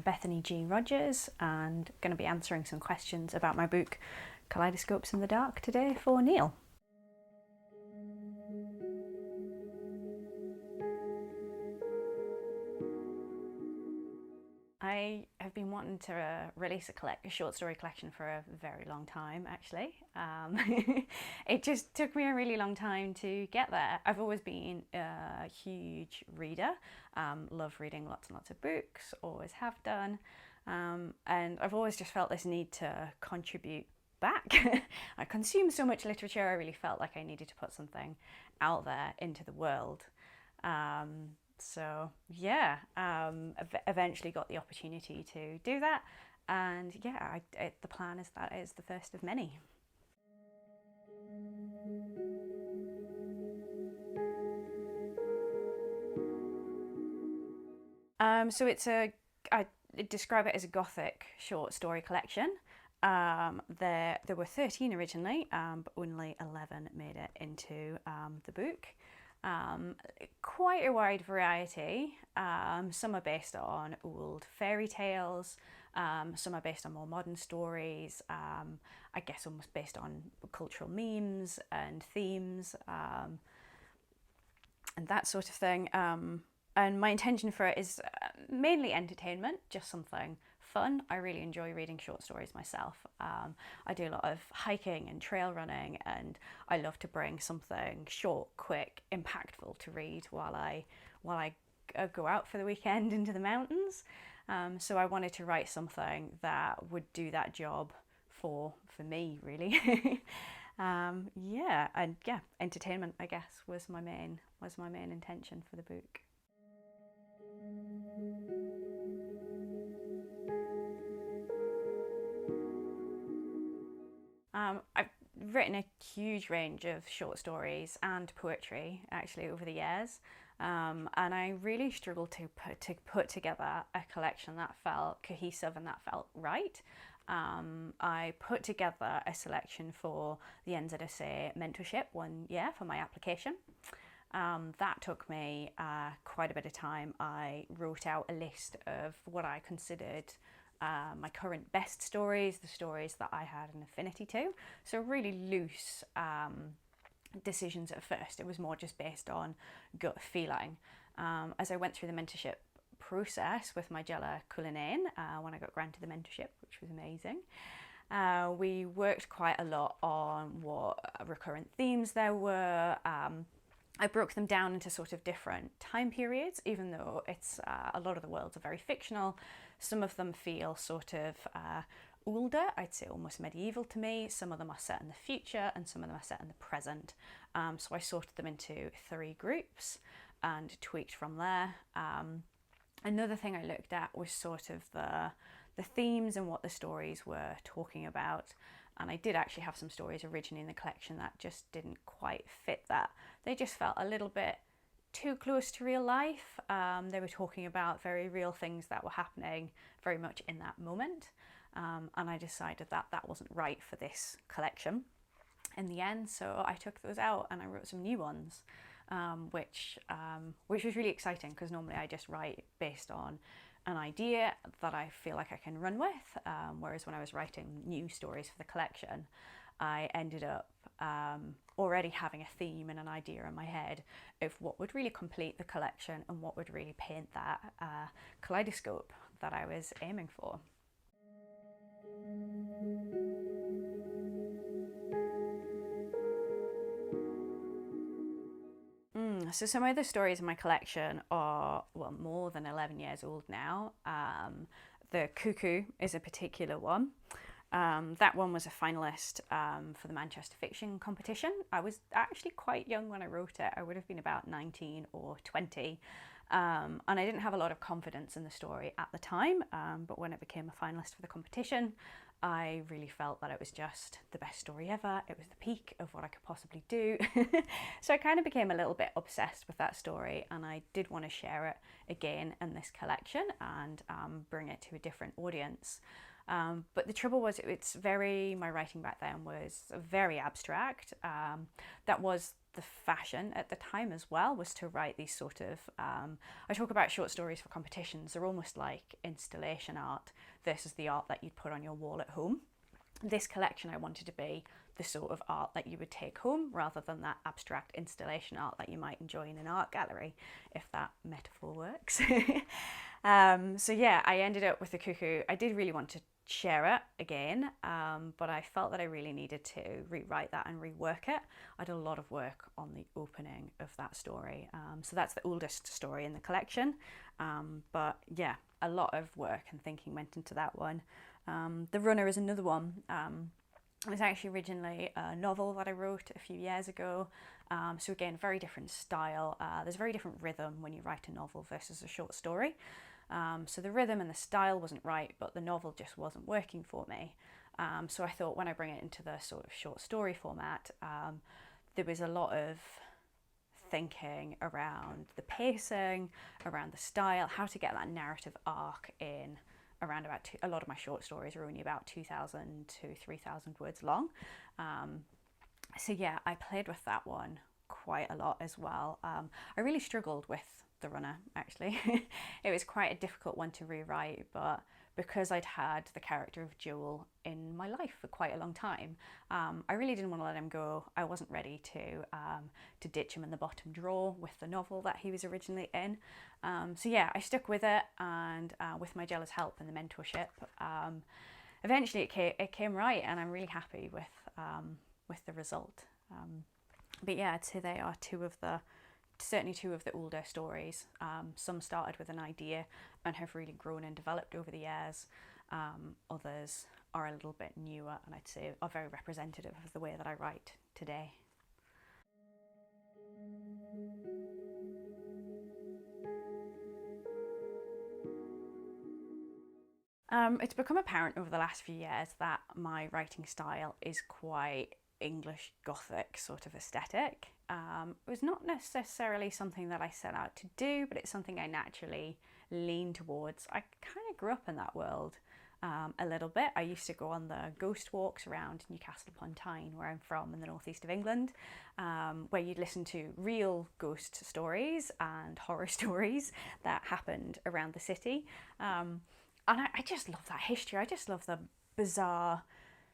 Bethany G and going to be answering some questions about my book Kaleidoscopes in the Dark today for Neil. I have been wanting to release a short story collection for a very long time, actually. It just took me a really long time to get there. I've always been a huge reader, love reading lots and lots of books, always have done, and I've always just felt this need to contribute back. I consume so much literature, I really felt like I needed to put something out there into the world. So yeah, eventually got the opportunity to do that, and yeah, the plan is that is the first of many. So I describe it as a gothic short story collection. There were 13 originally, but only 11 made it into the book. Quite a wide variety. Some are based on old fairy tales, some are based on more modern stories, I guess almost based on cultural memes and themes, and that sort of thing. And my intention for it is mainly entertainment, just something fun. I really enjoy reading short stories myself. I do a lot of hiking and trail running, and I love to bring something short, quick, impactful to read while I go out for the weekend into the mountains. So I wanted to write something that would do that job for me, really. Entertainment, I guess, was my main intention for the book. I've written a huge range of short stories and poetry actually over the years, and I really struggled to put together a collection that felt cohesive and that felt right. I put together a selection for the NZSA mentorship one year for my application. That took me quite a bit of time. I wrote out a list of what I considered my current best stories, the stories that I had an affinity to. So really loose decisions at first. It was more just based on gut feeling. As I went through the mentorship process with my Jella Cullinan, when I got granted the mentorship, which was amazing, we worked quite a lot on what recurrent themes there were. I broke them down into sort of different time periods, even though it's a lot of the worlds are very fictional. Some of them feel sort of older, I'd say almost medieval to me. Some of them are set in the future and some of them are set in the present. So I sorted them into 3 groups and tweaked from there. Another thing I looked at was sort of the themes and what the stories were talking about. And I did actually have some stories originally in the collection that just didn't quite fit that. They just felt a little bit too close to real life. They were talking about very real things that were happening very much in that moment. And I decided that that wasn't right for this collection in the end. So I took those out and I wrote some new ones, which was really exciting because normally I just write based on an idea that I feel like I can run with, whereas when I was writing new stories for the collection, I ended up already having a theme and an idea in my head of what would really complete the collection and what would really paint that kaleidoscope that I was aiming for. So some of the stories in my collection are, well, more than 11 years old now. The Cuckoo is a particular one. That one was a finalist for the Manchester Fiction competition. I was actually quite young when I wrote it. I would have been about 19 or 20. And I didn't have a lot of confidence in the story at the time, but when it became a finalist for the competition, I really felt that it was just the best story ever. It was the peak of what I could possibly do. So I kind of became a little bit obsessed with that story, and I did want to share it again in this collection and bring it to a different audience. But the trouble was, my writing back then was very abstract. That was the fashion at the time as well, was to write these sort of, I talk about short stories for competitions. They're almost like installation art versus the art that you'd put on your wall at home. This collection I wanted to be the sort of art that you would take home rather than that abstract installation art that you might enjoy in an art gallery, if that metaphor works. So yeah, I ended up with The Cuckoo. I did really want to share it again, but I felt that I really needed to rewrite that and rework it. I did a lot of work on the opening of that story. So that's the oldest story in the collection. But yeah, a lot of work and thinking went into that one. The Runner is another one. It was actually originally a novel that I wrote a few years ago. So again, very different style. There's a very different rhythm when you write a novel versus a short story. So the rhythm and the style wasn't right, but the novel just wasn't working for me. So I thought when I bring it into the sort of short story format, there was a lot of thinking around the pacing, around the style, how to get that narrative arc in around about a lot of my short stories are only about 2,000 to 3,000 words long. So yeah, I played with that one quite a lot as well. I really struggled with The Runner, actually. It was quite a difficult one to rewrite, but because I'd had the character of Joel in my life for quite a long time, I really didn't want to let him go. I wasn't ready to ditch him in the bottom drawer with the novel that he was originally in. So yeah, I stuck with it, and with my Jella's help and the mentorship, eventually it came right, and I'm really happy with the result. But yeah, I'd say they are certainly two of the older stories. Some started with an idea and have really grown and developed over the years. Others are a little bit newer, and I'd say are very representative of the way that I write today. It's become apparent over the last few years that my writing style is quite English Gothic sort of aesthetic. It was not necessarily something that I set out to do, but it's something I naturally lean towards. I kind of grew up in that world a little bit. I used to go on the ghost walks around Newcastle upon Tyne, where I'm from, in the northeast of England, where you'd listen to real ghost stories and horror stories that happened around the city. And I just love that history. I just love the bizarre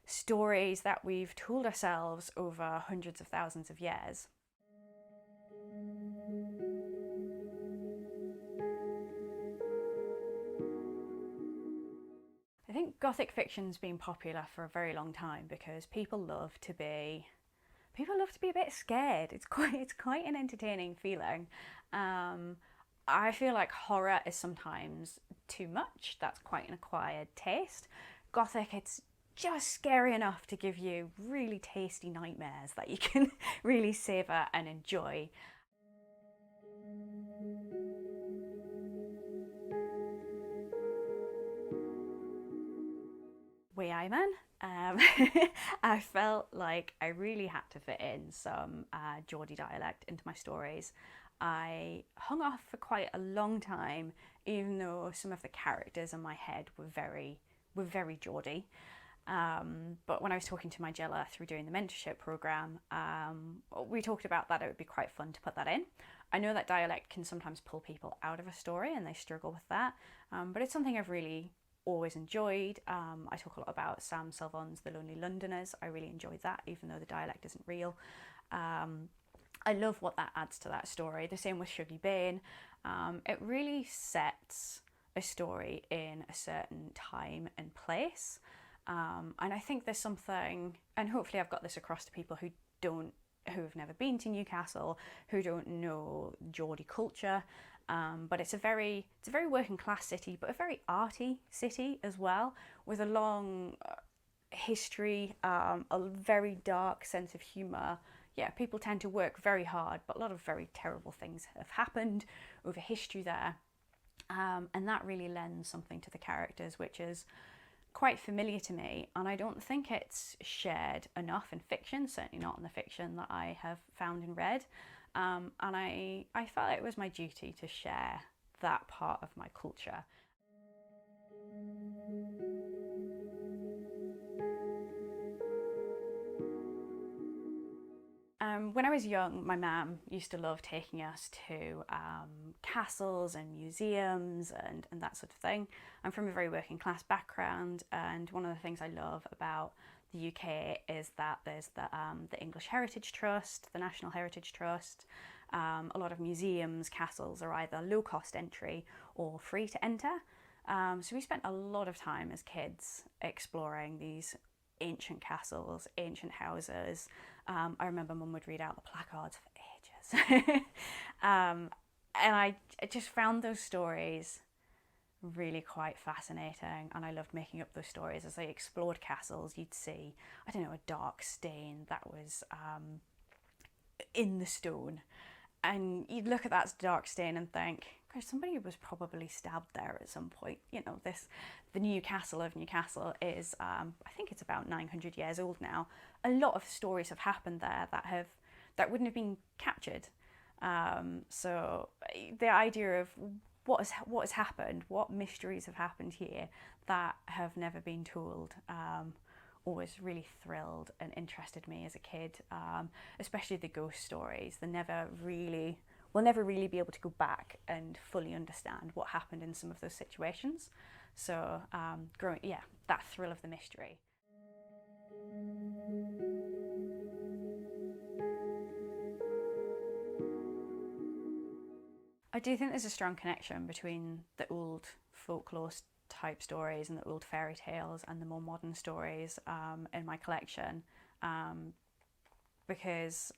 stories that we've told ourselves over hundreds of thousands of years. I think Gothic fiction's been popular for a very long time because people love to be a bit scared. It's quite an entertaining feeling. I feel like horror is sometimes too much. That's quite an acquired taste. Gothic, it's just scary enough to give you really tasty nightmares that you can really savour and enjoy. Way I'm in. I felt like I really had to fit in some Geordie dialect into my stories. I hung off for quite a long time, even though some of the characters in my head were very Geordie. But when I was talking to my Jella through doing the mentorship program, we talked about that it would be quite fun to put that in. I know that dialect can sometimes pull people out of a story and they struggle with that, but it's something I've really always enjoyed. I talk a lot about Sam Selvon's The Lonely Londoners. I really enjoyed that, even though the dialect isn't real. I love what that adds to that story. The same with Shuggie Bain. It really sets a story in a certain time and place. And I think there's something, and hopefully I've got this across to people who've never been to Newcastle, who don't know Geordie culture. But it's a very working class city, but a very arty city as well, with a long history, a very dark sense of humour. Yeah, people tend to work very hard, but a lot of very terrible things have happened over history there. And that really lends something to the characters, which is quite familiar to me. And I don't think it's shared enough in fiction, certainly not in the fiction that I have found and read. And I felt it was my duty to share that part of my culture. When I was young, my mum used to love taking us to castles and museums and that sort of thing. I'm from a very working class background, and one of the things I love about the UK is that there's the English Heritage Trust, the National Heritage Trust. A lot of museums, castles are either low cost entry or free to enter. So we spent a lot of time as kids exploring these ancient castles, ancient houses. I remember Mum would read out the placards for ages. And I just found those stories really quite fascinating, and I loved making up those stories. As I explored castles, you'd see, I don't know, a dark stain that was in the stone, and you'd look at that dark stain and think, gosh, somebody was probably stabbed there at some point. You know, the new castle of Newcastle is, I think it's about 900 years old now. A lot of stories have happened there that wouldn't have been captured. So the idea of what has happened, what mysteries have happened here that have never been told, always really thrilled and interested me as a kid, especially the ghost stories. We'll never really be able to go back and fully understand what happened in some of those situations. So that thrill of the mystery. I do think there's a strong connection between the old folklore type stories and the old fairy tales and the more modern stories in my collection, because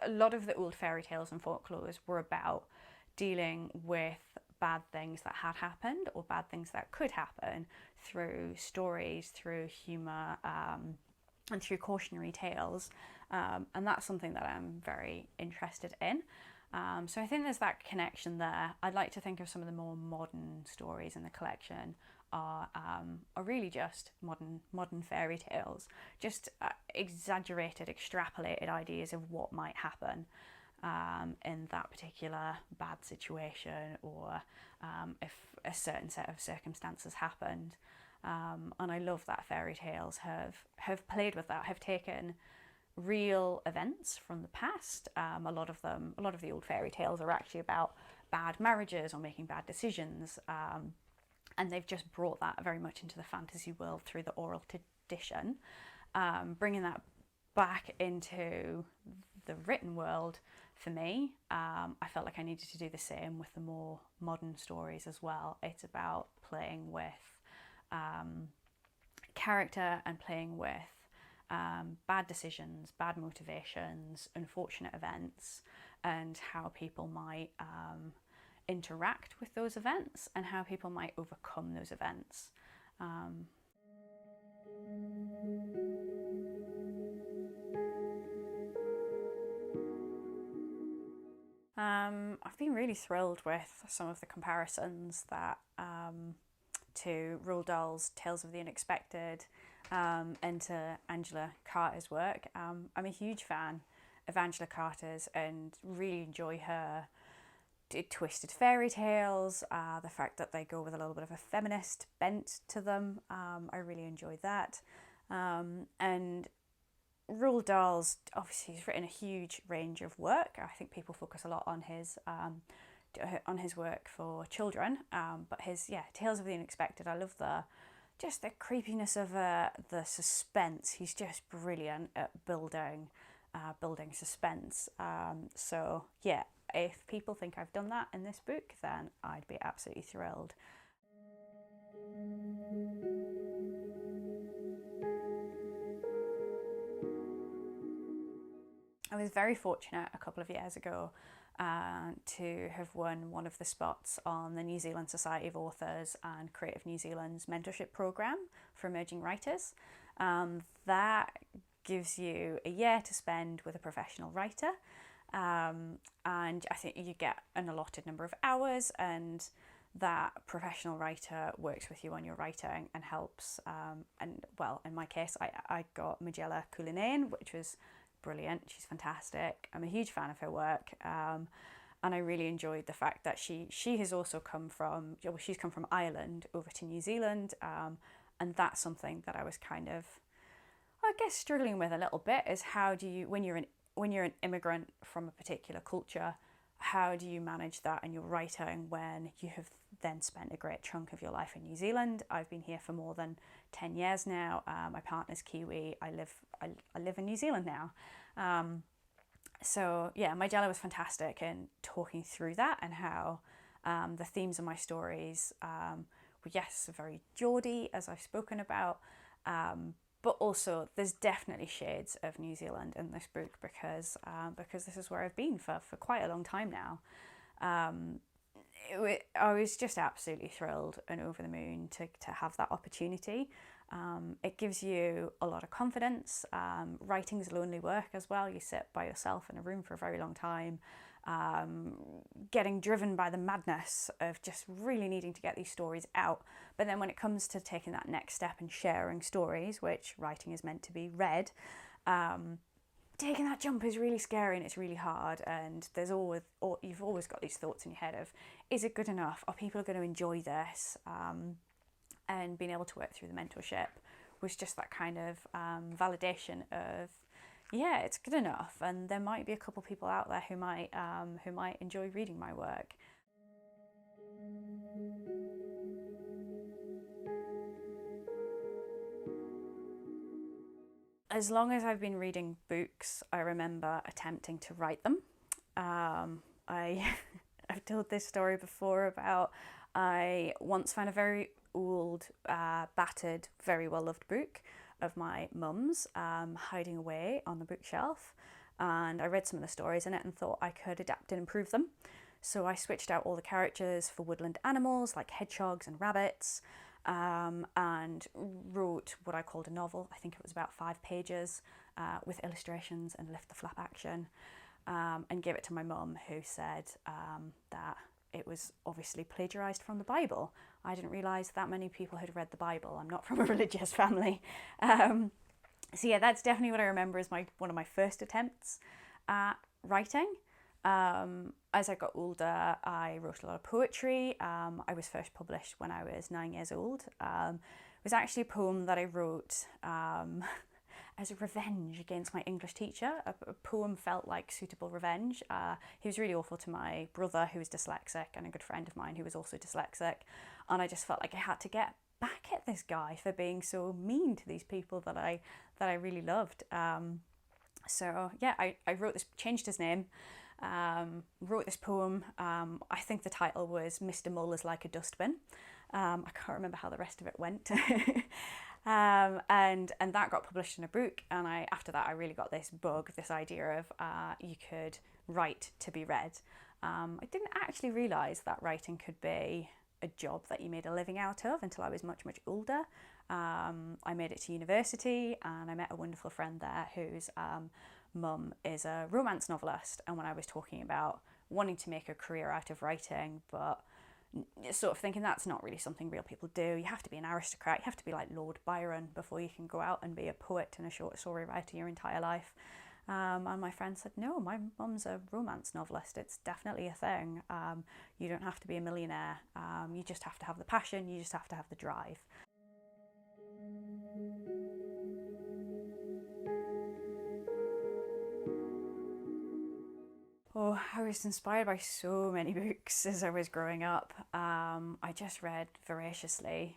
a lot of the old fairy tales and folklores were about dealing with bad things that had happened or bad things that could happen through stories, through humour, and through cautionary tales, and that's something that I'm very interested in. So I think there's that connection there. I'd like to think of some of the more modern stories in the collection are really just modern fairy tales, just exaggerated, extrapolated ideas of what might happen in that particular bad situation, or if a certain set of circumstances happened. And I love that fairy tales have played with that, have taken real events from the past. A lot of the old fairy tales are actually about bad marriages or making bad decisions, and they've just brought that very much into the fantasy world through the oral tradition, bringing that back into the written world. For me, I felt like I needed to do the same with the more modern stories as well. It's about playing with character and playing with bad decisions, bad motivations, unfortunate events, and how people might interact with those events and how people might overcome those events. I've been really thrilled with some of the comparisons that to Roald Dahl's Tales of the Unexpected and to Angela Carter's work. I'm a huge fan of Angela Carter's and really enjoy her twisted fairy tales, the fact that they go with a little bit of a feminist bent to them. I really enjoy that. And Roald Dahl's, obviously, he's written a huge range of work. I think people focus a lot on his work for children, but his Tales of the Unexpected, I love the creepiness of the suspense. He's just brilliant at building suspense. So yeah, if people think I've done that in this book, then I'd be absolutely thrilled. I was very fortunate a couple of years ago to have won one of the spots on the New Zealand Society of Authors and Creative New Zealand's mentorship programme for emerging writers. That gives you a year to spend with a professional writer, and I think you get an allotted number of hours, and that professional writer works with you on your writing and helps. And well, in my case, I got Magella Kulinen, which was brilliant. She's fantastic. I'm a huge fan of her work, and I really enjoyed the fact that she has also come from Ireland over to New Zealand, and that's something that I was kind of, I guess, struggling with a little bit, is how do you, when you're when you're an immigrant from a particular culture, how do you manage that in your writing when you have then spent a great chunk of your life in New Zealand? I've been here for more than 10 years now. My partner's Kiwi. I live in New Zealand now. So yeah, Magella was fantastic in talking through that, and how the themes of my stories were, yes, very Geordie, as I've spoken about, but also there's definitely shades of New Zealand in this book, because this is where I've been for quite a long time now. I was just absolutely thrilled and over the moon to have that opportunity. It gives you a lot of confidence. Writing is lonely work as well. You sit by yourself in a room for a very long time, getting driven by the madness of just really needing to get these stories out. But then when it comes to taking that next step and sharing stories, which writing is meant to be read, taking that jump is really scary and it's really hard. And you've always got these thoughts in your head of, is it good enough? Are people going to enjoy this? And being able to work through the mentorship was just that kind of validation of, yeah, it's good enough, and there might be a couple people out there who might enjoy reading my work. As long as I've been reading books, I remember attempting to write them. I've told this story before about, I once found a very old, battered, very well-loved book of my mum's, hiding away on the bookshelf, and I read some of the stories in it and thought I could adapt and improve them. So I switched out all the characters for woodland animals like hedgehogs and rabbits, and wrote what I called a novel. I think it was about 5 pages, with illustrations and lift the flap action, and gave it to my mum, who said that it was obviously plagiarised from the Bible. I didn't realise that many people had read the Bible. I'm not from a religious family. So yeah, that's definitely what I remember as one of my first attempts at writing. As I got older, I wrote a lot of poetry. I was first published when I was 9 years old. It was actually a poem that I wrote as a revenge against my English teacher. A poem felt like suitable revenge. He was really awful to my brother, who was dyslexic, and a good friend of mine who was also dyslexic. And I just felt like I had to get back at this guy for being so mean to these people that I really loved. So yeah, I wrote this, changed his name, wrote this poem. I think the title was Mr. Mull is Like a Dustbin. I can't remember how the rest of it went. And that got published in a book, and after that I really got this bug, this idea of you could write to be read. I didn't actually realise that writing could be a job that you made a living out of until I was much older. I made it to university, and I met a wonderful friend there whose mum is a romance novelist, and when I was talking about wanting to make a career out of writing, but sort of thinking that's not really something real people do. You have to be an aristocrat, you have to be like Lord Byron before you can go out and be a poet and a short story writer your entire life. And my friend said, no, my mum's a romance novelist. It's definitely a thing. You don't have to be a millionaire. You just have to have the passion. You just have to have the drive. Oh, I was inspired by so many books as I was growing up. I just read voraciously.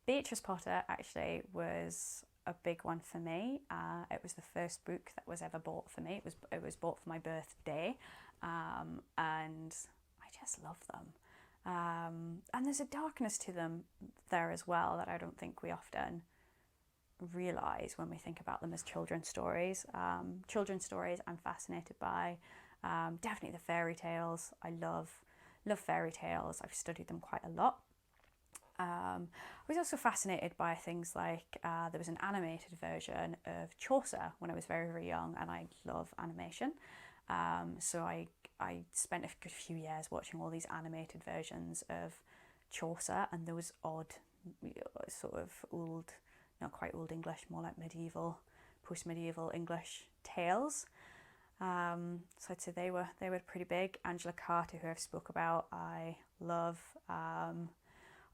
Beatrice Potter actually was a big one for me. It was the first book that was ever bought for me. It was bought for my birthday, and I just love them. And there's a darkness to them there as well that I don't think we often realise when we think about them as children's stories. Children's stories I'm fascinated by. Definitely the fairy tales. I love fairy tales. I've studied them quite a lot. I was also fascinated by things like there was an animated version of Chaucer when I was very young, and I love animation. So I spent a good few years watching all these animated versions of Chaucer and those odd, sort of old, not quite old English, more like medieval, post-medieval English tales. So I'd say they were pretty big. Angela Carter, who I've spoke about, I love.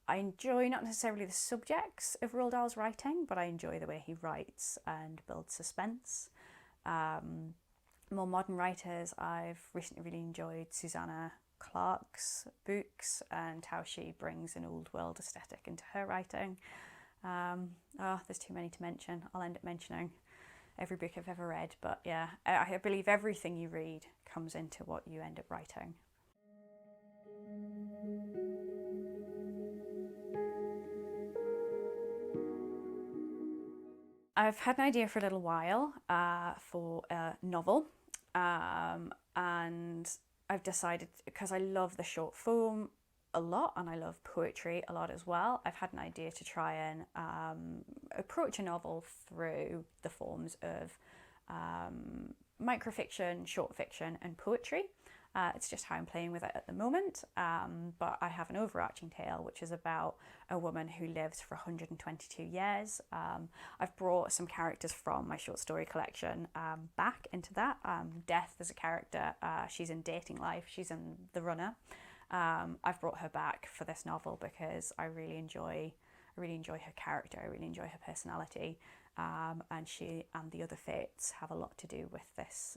I enjoy not necessarily the subjects of Roald Dahl's writing, but I enjoy the way he writes and builds suspense. more modern writers, I've recently really enjoyed Susanna Clarke's books and how she brings an old world aesthetic into her writing. There's too many to mention. I'll end up mentioning every book I've ever read, but yeah, I believe everything you read comes into what you end up writing. I've had an idea for a little while for a novel, and I've decided, because I love the short form a lot and I love poetry a lot as well, I've had an idea to try and approach a novel through the forms of microfiction, short fiction, and poetry. It's just how I'm playing with it at the moment. But I have an overarching tale, which is about a woman who lives for 122 years. I've brought some characters from my short story collection back into that. Death is a character. She's in dating life. She's in The Runner. I've brought her back for this novel because I really enjoy her character. I really enjoy her personality. And she and the other fates have a lot to do with this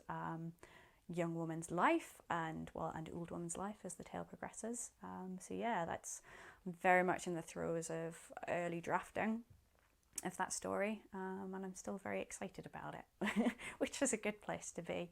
young woman's life and old woman's life as the tale progresses. So yeah, that's very much in the throes of early drafting of that story, and I'm still very excited about it, which is a good place to be.